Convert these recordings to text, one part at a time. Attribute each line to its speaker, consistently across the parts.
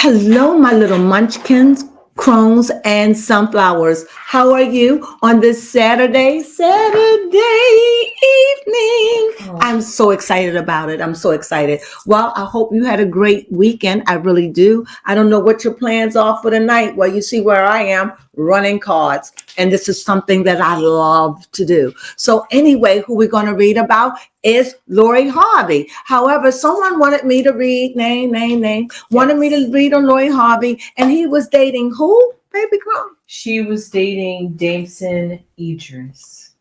Speaker 1: Hello, my little munchkins, crones, and sunflowers. How are you on this Saturday evening? I'm so excited about it. I'm so excited. Well, I hope you had a great weekend. I really do. I don't know what your plans are for the night. Well, you see where I am running cards. And this is something that I love to do. So anyway, who we're going to read about is Lori Harvey. However, someone wanted me to read, wanted me to read on Lori Harvey. And he was dating who, baby girl?
Speaker 2: She was dating Damson Idris.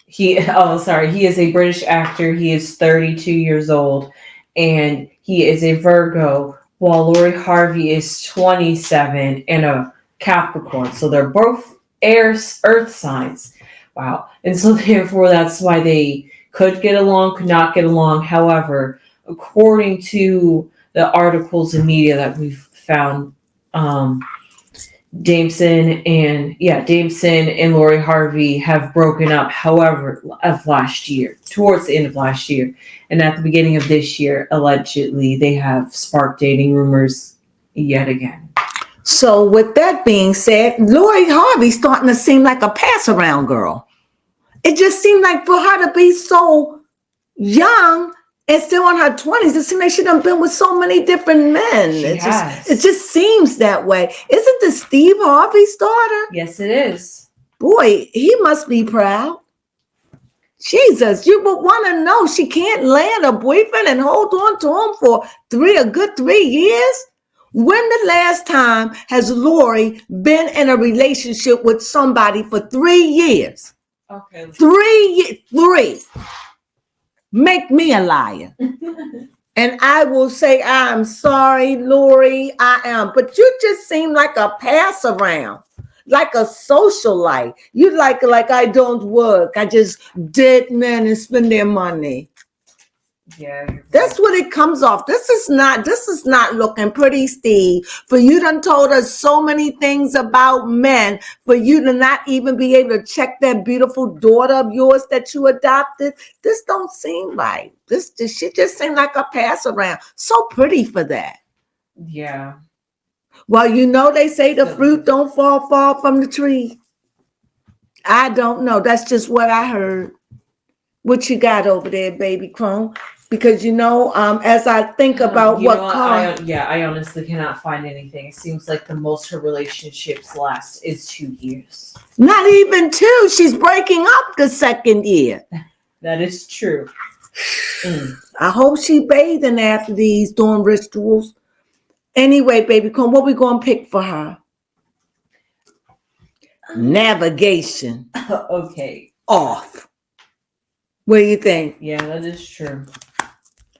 Speaker 2: He is a British actor. He is 32 years old, and he is a Virgo, while Lori Harvey is 27 and a Capricorn. So they're both earth signs. Wow. And so therefore that's why they could get along, could not get along. However, according to the articles in media that we've found, Damson and Lori Harvey have broken up, however, of last year, towards the end of last year. And at the beginning of this year, allegedly, they have sparked dating rumors yet again.
Speaker 1: So with that being said, Lori Harvey's starting to seem like a pass-around girl. It just seemed like for her to be so young and still in her 20s, it seems like she done been with so many different men. It just seems that way. Isn't this Steve Harvey's daughter?
Speaker 2: Yes, it is.
Speaker 1: Boy, he must be proud. Jesus, you would want to know she can't land a boyfriend and hold on to him for a good 3 years? When the last time has Lori been in a relationship with somebody for 3 years?
Speaker 2: Okay.
Speaker 1: 3. Make me a liar. And I will say, I'm sorry, Lori, I am. But you just seem like a pass around, like a socialite. You like I don't work. I just date men and spend their money.
Speaker 2: Yeah,
Speaker 1: that's what it comes off. This is not looking pretty, Steve. For you done told us so many things about men, for you to not even be able to check that beautiful daughter of yours that you adopted. This don't seem right. She just seemed like a pass around. So pretty for that.
Speaker 2: Yeah.
Speaker 1: Well, they say the fruit don't fall from the tree. I don't know. That's just what I heard. What you got over there, baby Crone? Because as I think about
Speaker 2: I honestly cannot find anything. It seems like the most her relationships last is 2 years.
Speaker 1: Not even 2. She's breaking up the second year.
Speaker 2: That is true.
Speaker 1: I hope she bathing after these, doing rituals. Anyway, baby Crone, what we gonna pick for her? Navigation.
Speaker 2: Okay.
Speaker 1: Off. What do you think?
Speaker 2: Yeah, that is true.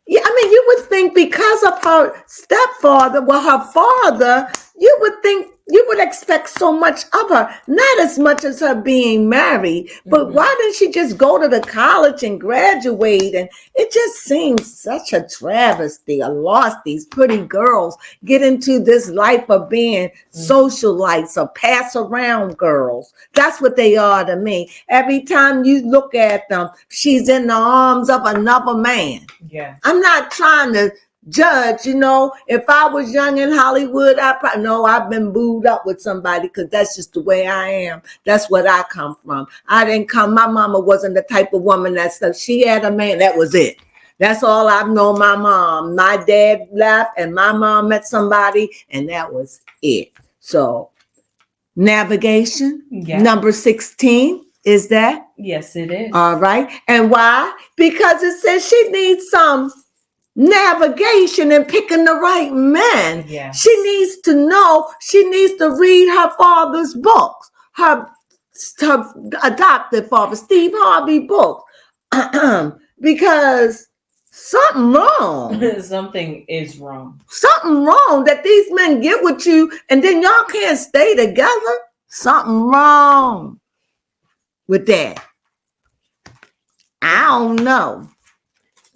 Speaker 1: Yeah, I mean, you would think because of her stepfather, her father, you would think you would expect so much of her. Not as much as her being married, but why didn't she just go to the college and graduate? And it just seems such a travesty, a loss. These pretty girls get into this life of being socialites or pass around girls. That's what they are to me. Every time you look at them, she's in the arms of another man.
Speaker 2: Yeah.
Speaker 1: I'm not trying to judge, if I was young in Hollywood, I've been booed up with somebody because that's just the way I am. That's what I come from. My mama wasn't the type of woman that said she had a man. That was it. That's all I've known my mom. My dad left and my mom met somebody and that was it. So navigation, number 16. Is that?
Speaker 2: Yes, it is.
Speaker 1: All right. And why? Because it says she needs some navigation and picking the right men.
Speaker 2: Yes.
Speaker 1: She needs to read her father's books, her adopted father, Steve Harvey books, because something wrong.
Speaker 2: Something is wrong.
Speaker 1: Something wrong that these men get with you and then y'all can't stay together. Something wrong with that. I don't know.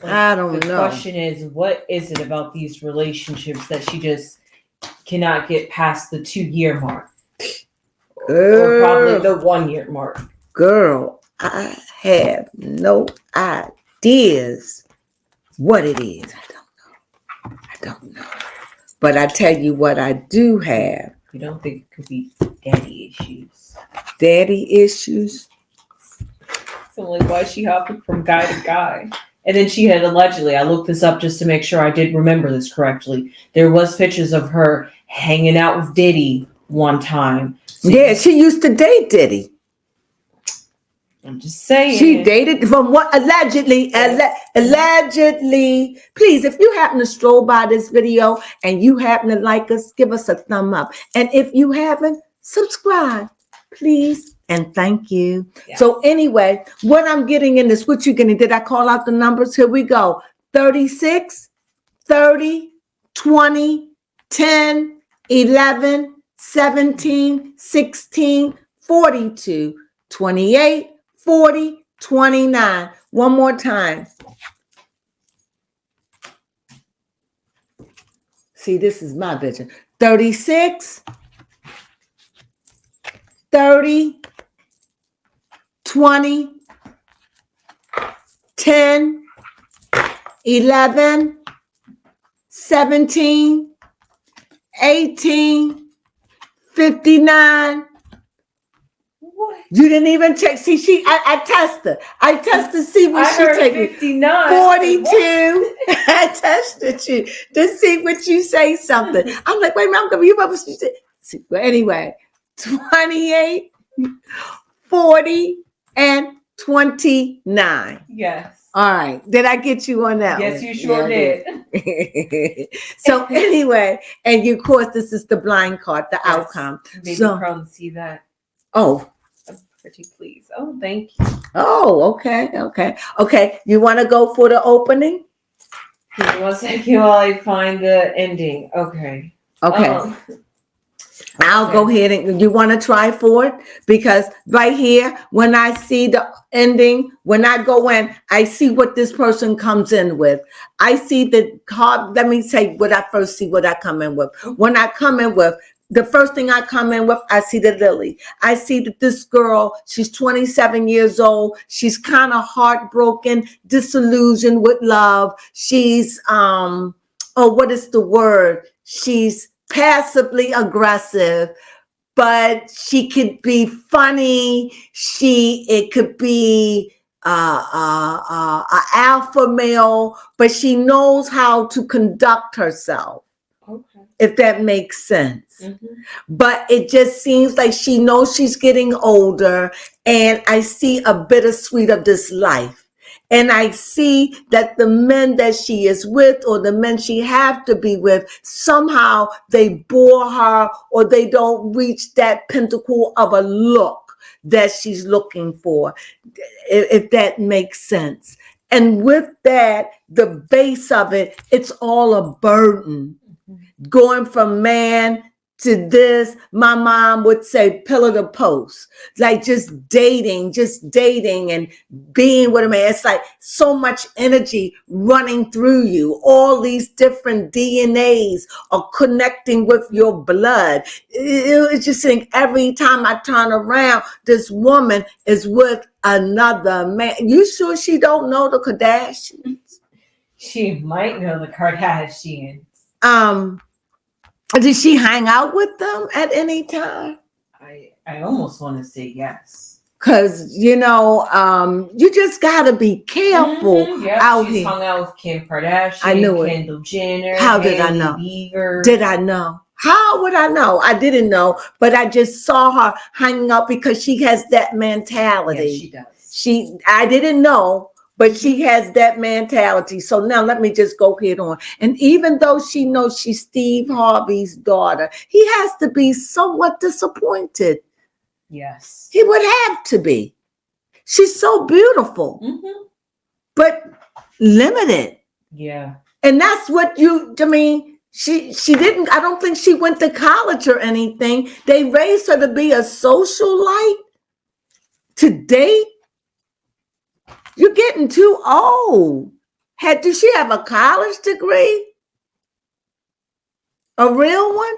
Speaker 2: The question is, what is it about these relationships that she just cannot get past the 2-year mark? Or probably the 1-year mark.
Speaker 1: Girl, I have no ideas what it is. I don't know. But I tell you what I do have.
Speaker 2: You don't think it could be daddy issues?
Speaker 1: Daddy issues?
Speaker 2: So like, why is she hopping from guy to guy? And then she had allegedly, I looked this up just to make sure I did remember this correctly. There was pictures of her hanging out with Diddy one time. So
Speaker 1: yeah, she used to date Diddy.
Speaker 2: I'm just saying.
Speaker 1: She dated from what allegedly, allegedly. Please, if you happen to stroll by this video and you happen to like us, give us a thumb up. And if you haven't, subscribe, please. And thank you. Yeah. So anyway, what I'm getting in this, what you getting? Did I call out the numbers? Here we go. 36, 30, 20, 10, 11, 17, 16, 42, 28, 40, 29. One more time. See, this is my vision. 36, 30, 20, 10, 11, 17, 18, 59. What? You didn't even check. See, I tested. I tested to see what she take me.
Speaker 2: 59.
Speaker 1: 42. I tested you to see what you say something. I'm like, wait a minute, I'm gonna you remember what you said. But anyway, 28, 40, and 29.
Speaker 2: Yes.
Speaker 1: All right. Did I get you on that?
Speaker 2: Yes,
Speaker 1: one?
Speaker 2: you sure did.
Speaker 1: So anyway, and of course, this is the blind card, the outcome.
Speaker 2: Maybe
Speaker 1: so,
Speaker 2: Crones see that.
Speaker 1: Oh.
Speaker 2: I'm pretty pleased. Oh, thank you.
Speaker 1: Oh, okay. You want to go for the opening?
Speaker 2: Give me 1 second while I find the ending. Okay.
Speaker 1: I'll go ahead and you want to try for it? Because right here, when I see the ending, when I go in, I see what this person comes in with. I see the card. Let me say what I first see, what I come in with. When I come in with, the first thing I come in with, I see the lily. I see that this girl, she's 27 years old. She's kind of heartbroken, disillusioned with love. She's, what is the word? She's passively aggressive, but she could be funny. It could be a alpha male, but she knows how to conduct herself. Okay. If that makes sense. Mm-hmm. But it just seems like she knows she's getting older, and I see a bittersweet of this life. And I see that the men that she is with, or the men she have to be with, somehow they bore her, or they don't reach that pinnacle of a look that she's looking for, if that makes sense. And with that, the base of it, it's all a burden. Going from man to this, my mom would say pillar to post, like just dating and being with a man. It's like so much energy running through you. All these different DNAs are connecting with your blood. It's just saying every time I turn around, this woman is with another man. You sure she don't know the Kardashians?
Speaker 2: She might know the Kardashians.
Speaker 1: Did she hang out with them at any time?
Speaker 2: I almost want to say yes.
Speaker 1: Because, you just got to be careful out
Speaker 2: she's
Speaker 1: here.
Speaker 2: Hung out with Kim Kardashian,
Speaker 1: I knew it.
Speaker 2: Kendall Jenner.
Speaker 1: How did I know?
Speaker 2: Beaver.
Speaker 1: Did I know? How would I know? I didn't know, but I just saw her hanging out because she has that mentality.
Speaker 2: Yes, she does.
Speaker 1: I didn't know, but she has that mentality. So now let me just go head on. And even though she knows she's Steve Harvey's daughter, he has to be somewhat disappointed.
Speaker 2: Yes.
Speaker 1: He would have to be. She's so beautiful, but limited.
Speaker 2: Yeah.
Speaker 1: And that's what she didn't, I don't think she went to college or anything. They raised her to be a socialite, to date. You're getting too old. Did she have a college degree? A real one?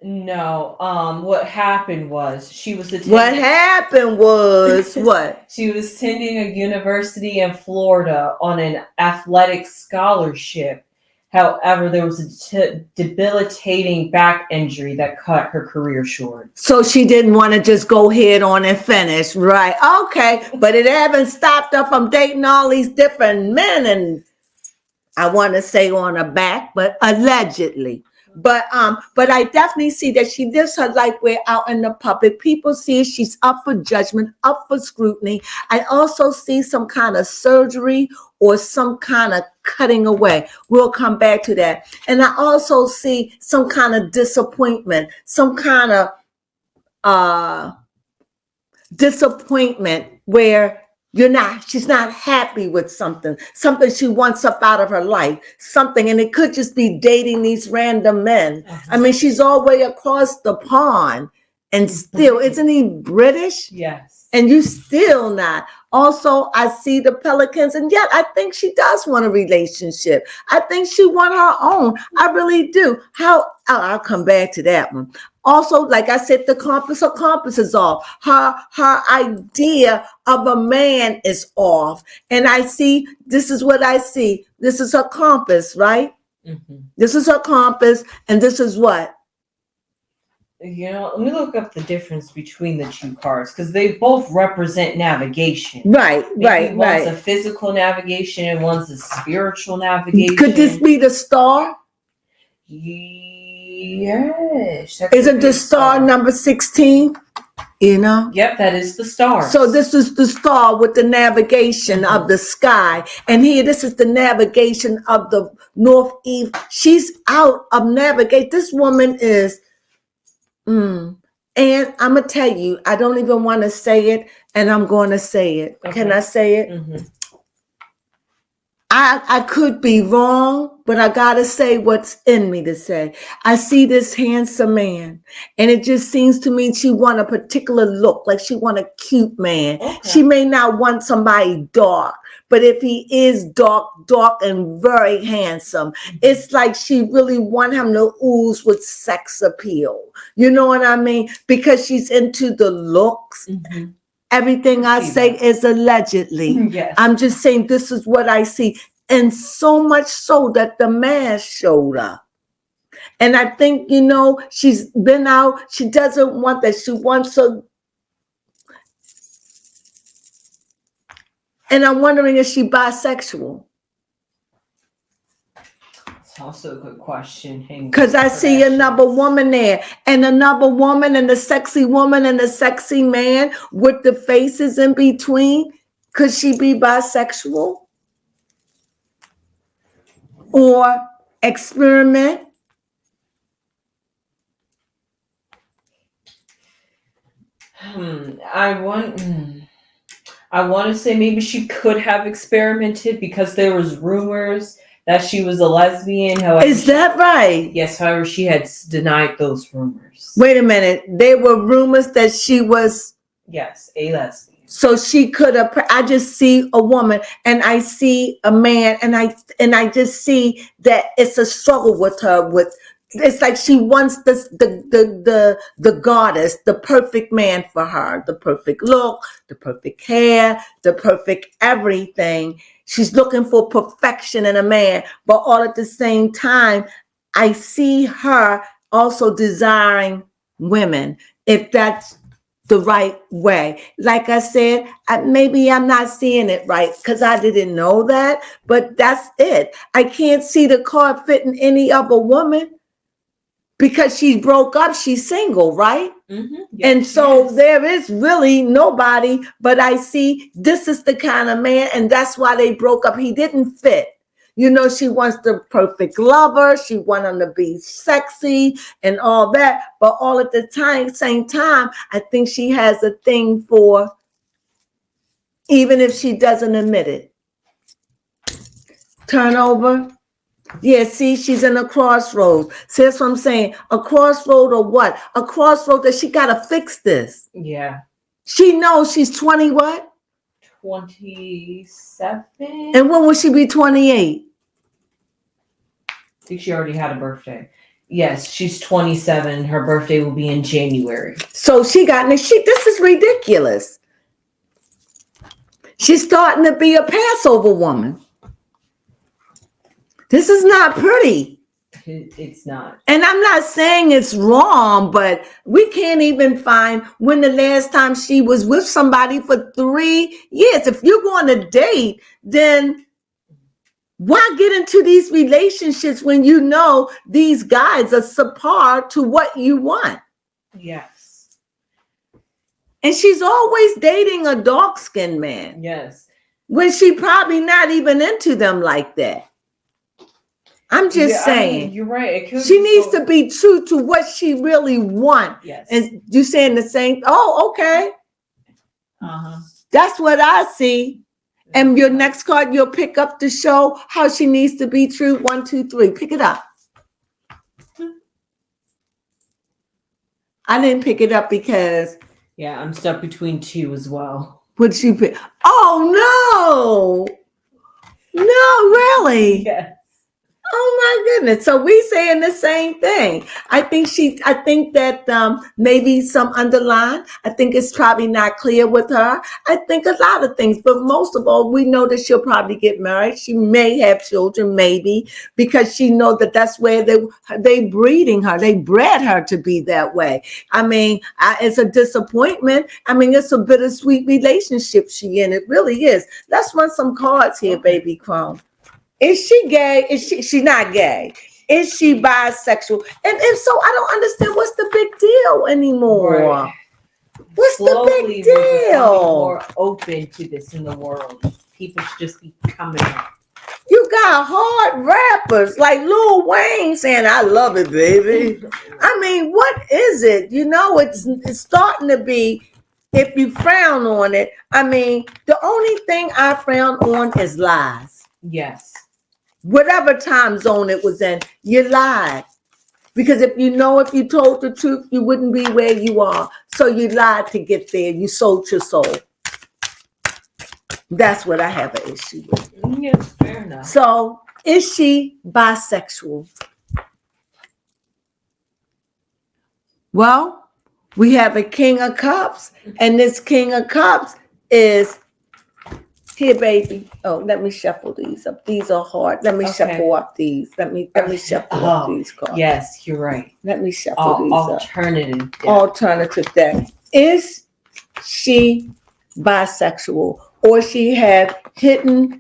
Speaker 2: No. What happened was she was attending.
Speaker 1: What happened was what?
Speaker 2: She was attending a university in Florida on an athletic scholarship, However, there was a debilitating back injury that cut her career short.
Speaker 1: So she didn't want to just go head on and finish, right? Okay, but it haven't stopped her from dating all these different men, and I want to say on her back, but allegedly. But I definitely see that she lives her life where out in the public. People see she's up for judgment, up for scrutiny. I also see some kind of surgery or some kind of cutting away. We'll come back to that. And I also see some kind of disappointment, some kind of disappointment where she's not happy with something she wants up out of her life, something, and it could just be dating these random men. I mean, she's all the way across the pond, and still, isn't he British?
Speaker 2: Yes.
Speaker 1: And you still not. Also, I see the Pelicans, and yet I think she does want a relationship. I think she want her own. I really do. I'll come back to that one. Also, like I said, her compass is off. Her idea of a man is off. And I see, this is what I see. This is her compass, right? Mm-hmm. This is her compass, and this is what?
Speaker 2: Let me look up the difference between the two cards, because they both represent navigation.
Speaker 1: Right.
Speaker 2: One's a physical navigation and one's a spiritual navigation.
Speaker 1: Could this be the star?
Speaker 2: Yes.
Speaker 1: Isn't the star number 16?
Speaker 2: Yep, that is the star.
Speaker 1: So this is the star with the navigation of the sky. And here, this is the navigation of the northeast. She's out of navigate. This woman is... And I'm going to tell you, I don't even want to say it, and I'm going to say it. Okay. Can I say it? Mm-hmm. I could be wrong, but I got to say what's in me to say. I see this handsome man, and it just seems to me she want a particular look, like she want a cute man. Okay. She may not want somebody dark, but if he is dark and very handsome, it's like she really want him to ooze with sex appeal. You know what I mean? Because she's into the looks. Mm-hmm. Everything I say is allegedly. Yes. I'm just saying this is what I see. And so much so that the man showed up. And I think, she's been out. She doesn't want that. She wants a... And I'm wondering, is she bisexual?
Speaker 2: That's also a good question.
Speaker 1: Because I see another woman there, and another woman, and the sexy woman, and the sexy man with the faces in between. Could she be bisexual? Or experiment?
Speaker 2: I want to say maybe she could have experimented, because there was rumors that she was a lesbian. However,
Speaker 1: is that right?
Speaker 2: Yes, however, she had denied those rumors.
Speaker 1: Wait a minute. There were rumors that she was...
Speaker 2: Yes, a lesbian.
Speaker 1: So she could have... I just see a woman, and I see a man, and I just see that it's a struggle with her. It's like she wants the goddess, the perfect man for her, the perfect look, the perfect hair, the perfect everything. She's looking for perfection in a man, but all at the same time, I see her also desiring women, if that's the right way. Like I said, maybe I'm not seeing it right because I didn't know that, but that's it. I can't see the card fitting any other woman. Because she broke up, she's single, right? Mm-hmm. Yes, and so there is really nobody, but I see this is the kind of man, and that's why they broke up. He didn't fit. She wants the perfect lover. She wants him to be sexy and all that. But all at the same time, I think she has a thing for, even if she doesn't admit it. Turn over. Yeah, see, she's in a crossroads. See, that's what I'm saying. A crossroad or what? A crossroad that she got to fix this.
Speaker 2: Yeah.
Speaker 1: She knows she's 20 what?
Speaker 2: 27.
Speaker 1: And when will she be 28?
Speaker 2: I think she already had a birthday. Yes, she's 27. Her birthday will be in January.
Speaker 1: So this is ridiculous. She's starting to be a Passover woman. This is not pretty.
Speaker 2: It's not.
Speaker 1: And I'm not saying it's wrong, but we can't even find when the last time she was with somebody for 3 years. If you're going to date, then why get into these relationships when you know these guys are subpar to what you want?
Speaker 2: Yes.
Speaker 1: And she's always dating a dark-skinned man.
Speaker 2: Yes.
Speaker 1: When she probably not even into them like that. I'm just saying.
Speaker 2: I mean, you're right.
Speaker 1: She needs to be true to what she really wants.
Speaker 2: Yes.
Speaker 1: And you saying the same. Oh, okay. That's what I see. And your next card, you'll pick up to show how she needs to be true. 1, 2, 3. Pick it up. I didn't pick it up because.
Speaker 2: Yeah, I'm stuck between 2 as well.
Speaker 1: What did you pick? Oh, no. No, really?
Speaker 2: Yes.
Speaker 1: Oh my goodness. So we saying the same thing. I think that maybe some underline. I think it's probably not clear with her. I think a lot of things, but most of all, we know that she'll probably get married. She may have children, maybe, because she know that that's where they breeding her. They bred her to be that way. I mean, it's a disappointment. I mean, it's a bittersweet relationship she in. It really is. Let's run some cards here, baby Crone. Is she gay? Is she not gay? Is she bisexual? And if so, I don't understand what's the big deal anymore. Right. What's
Speaker 2: Slowly,
Speaker 1: the big deal?
Speaker 2: We're becoming more open to this in the world. People should just be coming up.
Speaker 1: You got hard rappers like Lil Wayne saying, "I love it, baby." I mean, what is it? You know, it's starting to be. If you frown on it, I mean, the only thing I frown on is lies.
Speaker 2: Yes.
Speaker 1: Whatever time zone it was in, you lied. Because if you told the truth, you wouldn't be where you are. So you lied to get there. You sold your soul. That's what I have an issue with.
Speaker 2: Yes, fair enough.
Speaker 1: So is she bisexual? Well, we have a King of Cups, and this King of Cups is here, baby. Oh, let me shuffle these up. These are hard. Let me shuffle up these. Let me shuffle up these cards.
Speaker 2: Yes, you're right.
Speaker 1: Let me shuffle these
Speaker 2: alternative
Speaker 1: up. Alternative deck. Is she bisexual, or she have hidden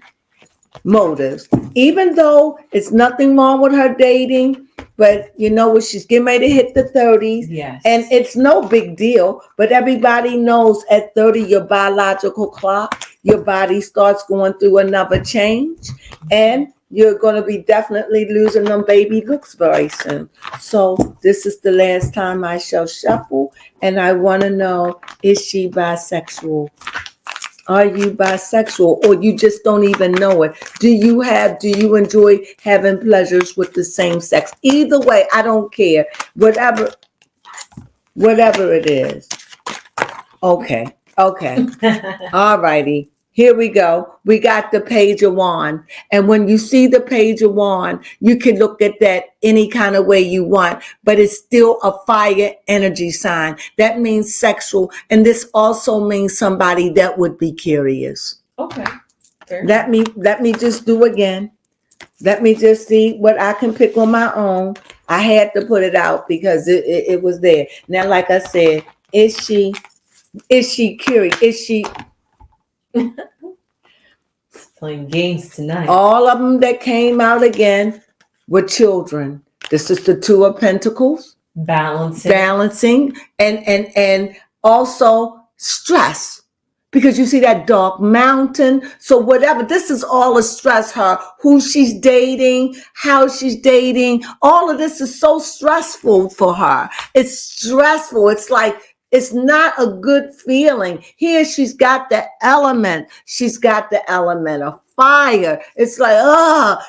Speaker 1: motives? Even though it's nothing wrong with her dating, but you know what, she's getting ready to hit the 30s.
Speaker 2: Yes.
Speaker 1: And it's no big deal, but everybody knows at 30, your biological clock, your body starts going through another change, and you're going to be definitely losing them baby looks very soon. So this is the last time I shall shuffle, and I want to know, is she bisexual? Are you bisexual, or you just don't even know it? Do you enjoy having pleasures with the same sex? Either way, I don't care. Whatever it is. Okay. All righty. Here we go. We got the Page of Wands. And when you see the Page of Wands, you can look at that any kind of way you want, but it's still a fire energy sign. That means sexual. And this also means somebody that would be curious.
Speaker 2: Okay.
Speaker 1: Let me just do again. Let me just see what I can pick on my own. I had to put it out because it was there. Now, like I said, is she curious? Is she
Speaker 2: playing games tonight?
Speaker 1: All of them that came out again were children. This is the Two of Pentacles. Balancing and also stress. Because you see that dark mountain. So whatever, this is all a stress. Her, who she's dating, how she's dating. All of this is so stressful for her. It's stressful. It's like, it's not a good feeling. Here she's got the element. She's got the element of fire. It's like,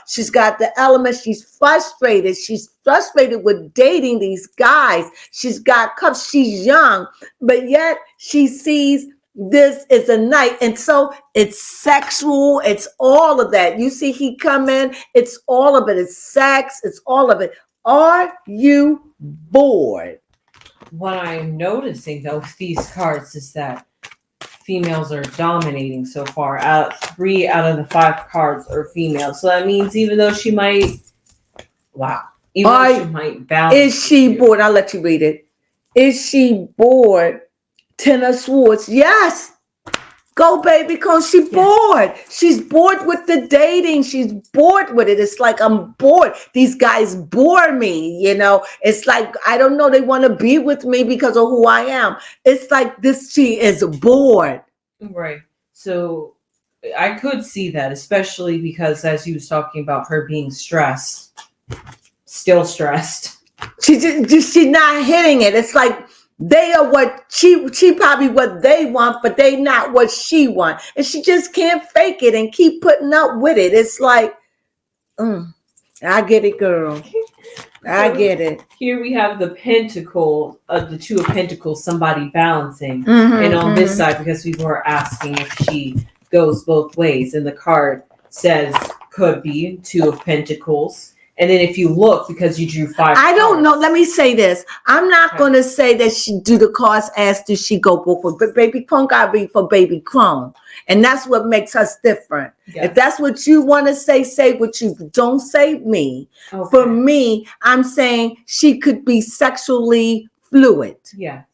Speaker 1: she's got the element. She's frustrated. She's frustrated with dating these guys. She's got cups. She's young, but yet she sees this is a knight. And so it's sexual. It's all of that. You see, he come in. It's all of it. It's sex. It's all of it. Are you bored?
Speaker 2: What I'm noticing though with these cards is that females are dominating so far. 3 out of the 5 cards are females. So that means even though she might, even though she might balance.
Speaker 1: Is she bored? I'll let you read it. Is she bored? 10 of Swords. Yes. Go, baby, because she's bored. She's bored with the dating. She's bored with it. It's like, I'm bored. These guys bore me, you know. It's like, I don't know, they want to be with me because of who I am. It's like this, she is bored.
Speaker 2: Right. So I could see that, especially because as you was talking about her being stressed, still stressed.
Speaker 1: She's not hitting it. It's like, they are what she probably what they want, but they not what she want. And she just can't fake it and keep putting up with it. It's like, I get it, girl. I get it.
Speaker 2: Here we have the Pentacle, the 2 of Pentacles, somebody balancing. And on this side, because we were asking if she goes both ways, and the card says could be 2 of Pentacles. And then if you look, because you drew 5
Speaker 1: I don't know. Let me say this. I'm not going to say that she do the cards as do she go both ways. But baby Crone got read for baby Crone. And that's what makes us different. Yes. If that's what you want to say what you don't say me. Okay. For me, I'm saying she could be sexually fluid. Yeah.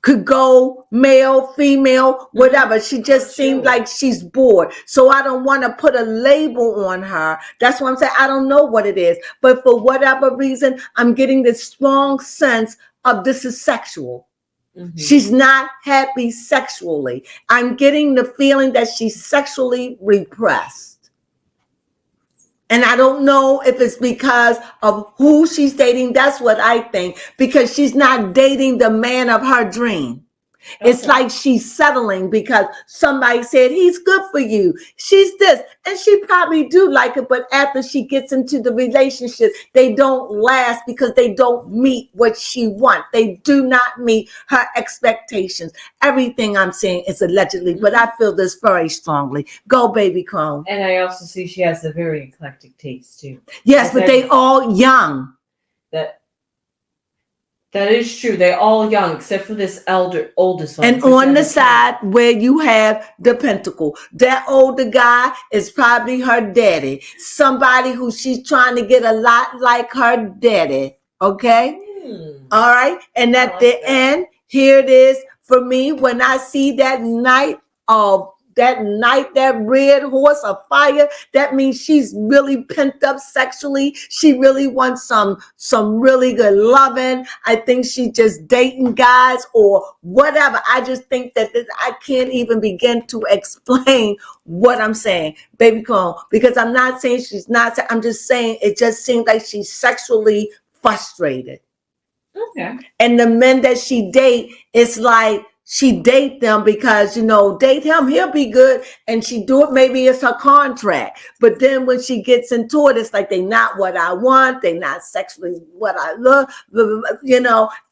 Speaker 1: Could go male, female, whatever. She just seemed like she's bored. So I don't want to put a label on her. That's what I'm saying. I don't know what it is. But for whatever reason, I'm getting this strong sense of this is sexual. She's not happy sexually. I'm getting the feeling that she's sexually repressed. And I don't know if it's because of who she's dating. That's what I think. Because she's not dating the man of her dream. Okay. It's like she's settling because somebody said, he's good for you. She's this. And she probably do like it. But after she gets into the relationship, they don't last because they don't meet what she wants. They do not meet her expectations. Everything I'm saying is allegedly, but I feel this very strongly. Go, baby Crone.
Speaker 2: And I also see she has a very eclectic taste too.
Speaker 1: Yes, but they all young.
Speaker 2: That is true. They're all young, except for this oldest one.
Speaker 1: And on the side where you have the Pentacle, that older guy is probably her daddy. Somebody who she's trying to get a lot like her daddy. Okay? All right? And at the end, here it is for me. When I see that that red horse of fire, that means she's really pent up sexually. She really wants some really good loving. I think she's just dating guys or whatever. I just think that I can't even begin to explain what I'm saying, baby Crone, because I'm not saying she's not. I'm just saying it just seems like she's sexually frustrated. Okay. And the men that she date, it's like, she date them because, date him, he'll be good. And she do it, maybe it's her contract. But then when she gets into it, it's like, they not what I want. They not sexually what I love,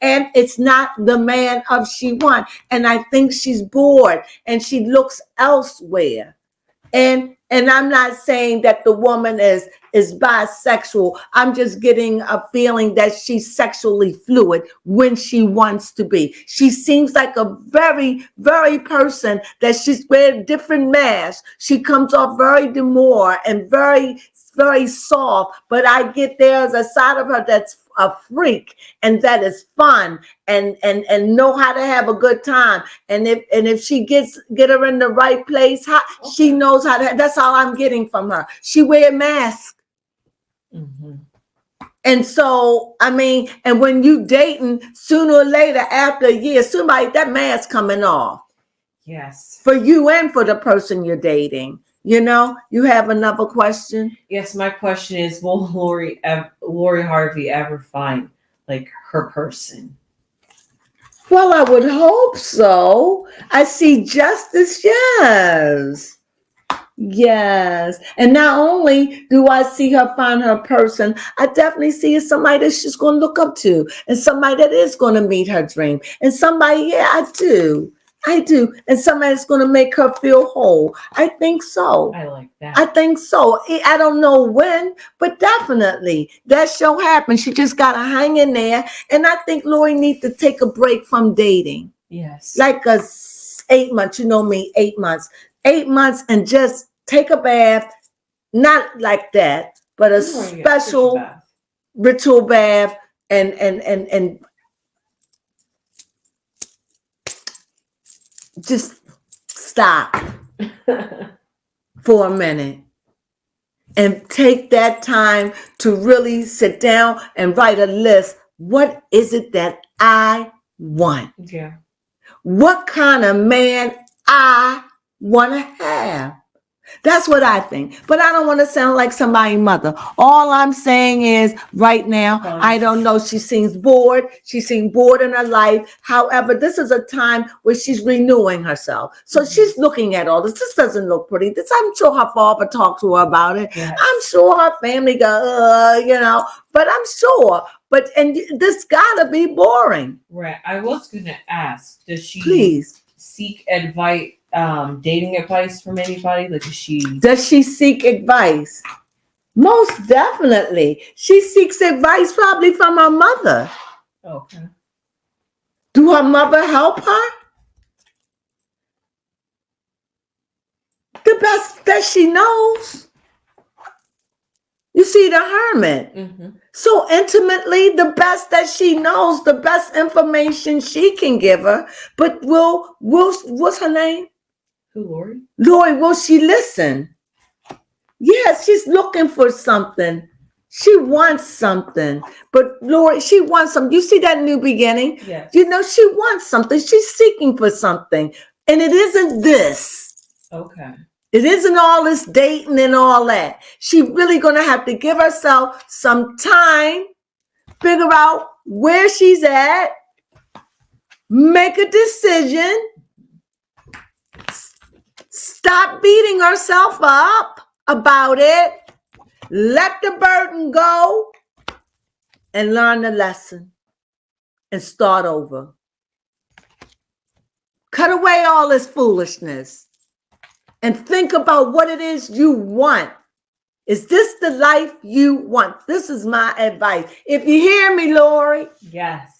Speaker 1: and it's not the man of she want. And I think she's bored and she looks elsewhere. And I'm not saying that the woman is bisexual. I'm just getting a feeling that she's sexually fluid when she wants to be. She seems like a very, very person that she's wearing different masks. She comes off very demure and very, very soft. But I get there's a side of her that's a freak and that is fun and know how to have a good time. And if she get her in the right place, she knows how to. That's all I'm getting from her. She wear masks. Mm-hmm. And so, and when you dating, sooner or later, after a year, that mask coming off. Yes. For you and for the person you're dating. You have another question?
Speaker 2: Yes, my question is, will Lori Harvey ever find her person?
Speaker 1: Well, I would hope so. I see justice, yes. Yes. And not only do I see her find her person, I definitely see somebody that she's going to look up to and somebody that is going to meet her dream. And somebody, I do. And somebody that's going to make her feel whole. I think so.
Speaker 2: I like that.
Speaker 1: I think so. I don't know when, but definitely that shall happen. She just got to hang in there. And I think Lori needs to take a break from dating.
Speaker 2: Yes.
Speaker 1: Like a 8 months. You know me, 8 months. 8 months and just take a bath. Not like that, but a special ritual bath and just stop for a minute and take that time to really sit down and write a list. What is it that I want?
Speaker 2: Yeah.
Speaker 1: What kind of man I want to have? That's what I think. But I don't want to sound like somebody's mother. All I'm saying is right now, I don't know. She seems bored. She seems bored in her life. However, this is a time where she's renewing herself. So she's looking at all this. This doesn't look pretty. This, I'm sure her father talked to her about it.
Speaker 2: Yes.
Speaker 1: I'm sure her family go, but I'm sure. And this gotta be boring.
Speaker 2: Right. I was going to ask, does she
Speaker 1: Please
Speaker 2: seek advice? Dating advice from anybody? Like,
Speaker 1: does she seek advice? Most definitely. She seeks advice probably from her mother.
Speaker 2: Okay.
Speaker 1: Do her mother help her? The best that she knows. You see, the hermit.
Speaker 2: Mm-hmm.
Speaker 1: So intimately, the best that she knows, the best information she can give her. But what's her name?
Speaker 2: Who, Lori?
Speaker 1: Lori, will she listen? Yes, she's looking for something. She wants something. But Lori, she wants something. You see that new beginning?
Speaker 2: Yes.
Speaker 1: She wants something. She's seeking for something. And it isn't this.
Speaker 2: Okay.
Speaker 1: It isn't all this dating and all that. She really going to have to give herself some time, figure out where she's at, make a decision. Stop beating herself up about it. Let the burden go and learn the lesson and start over. Cut away all this foolishness and think about what it is you want. Is this the life you want? This is my advice. If you hear me, Lori.
Speaker 2: Yes.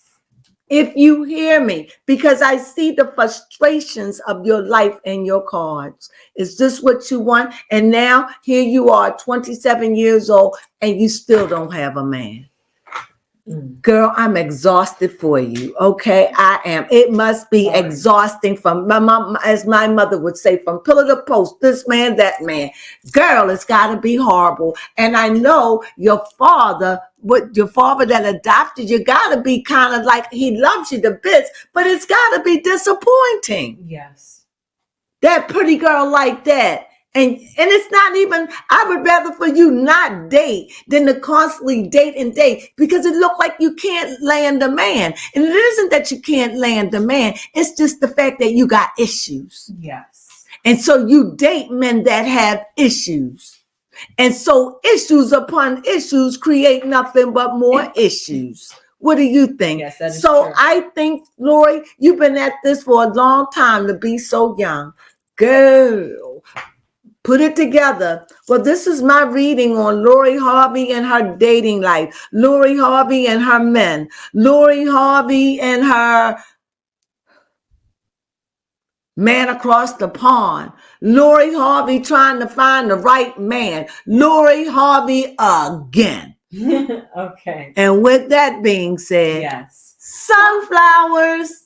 Speaker 1: If you hear me, because I see the frustrations of your life and your cards. Is this what you want? And now here you are, 27 years old, and you still don't have a man. Girl, I'm exhausted for you. Okay, I am. It must be exhausting from my mom, as my mother would say, from pillar to post, this man, that man. Girl, it's got to be horrible. And I know your father that adopted you, got to be kind of like he loves you to bits, but it's got to be disappointing.
Speaker 2: Yes.
Speaker 1: That pretty girl like that. And it's not even, I would rather for you not date than to constantly date because it looked like you can't land a man. And it isn't that you can't land a man. It's just the fact that you got issues.
Speaker 2: Yes.
Speaker 1: And so you date men that have issues. And so issues upon issues create nothing but more issues. What do you think?
Speaker 2: Yes, that is
Speaker 1: so
Speaker 2: true.
Speaker 1: I think, Lori, you've been at this for a long time to be so young. Girl. Put it together. Well, this is my reading on Lori Harvey and her dating life. Lori Harvey and her men. Lori Harvey and her man across the pond. Lori Harvey trying to find the right man. Lori Harvey again.
Speaker 2: Okay.
Speaker 1: And with that being said,
Speaker 2: yes.
Speaker 1: Sunflowers.